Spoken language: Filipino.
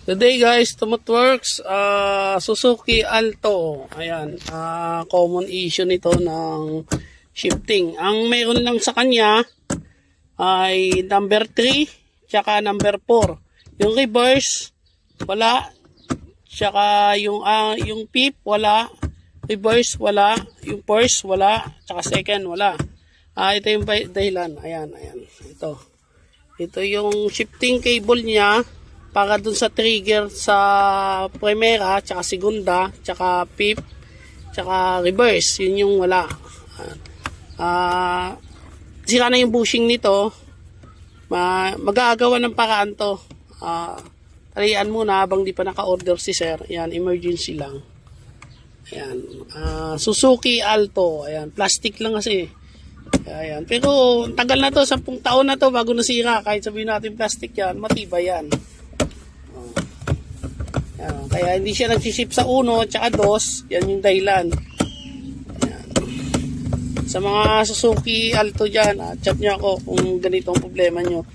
Today guys, Tumutworks, Suzuki Alto. Ayan, common issue nito ng shifting. Ang meron lang sa kanya ay number 3, tsaka number 4. Yung reverse, wala. Tsaka yung pip, wala. Reverse, wala. Yung first, wala. Tsaka second, wala. Ito yung dahilan. Ayan. Ito yung shifting cable niya. Para dun sa trigger sa primera, tsaka segunda, tsaka pip, tsaka reverse. Yun yung wala. Sira na yung bushing nito. Mag-aagawa ng paraan to. Talian muna habang di pa naka-order si sir. Ayan, emergency lang. Ayan. Suzuki Alto. Ayan, plastic lang kasi. Ayan. Pero tagal na to, 10 taon na to bago nasira. Kahit sabihin natin plastic yan, matibay yan. Kaya hindi siya nagsisip sa 1 at 2. Yan yung dahilan. Ayan. Sa mga Suzuki Alto dyan, chat nyo ako kung ganito ang problema nyo.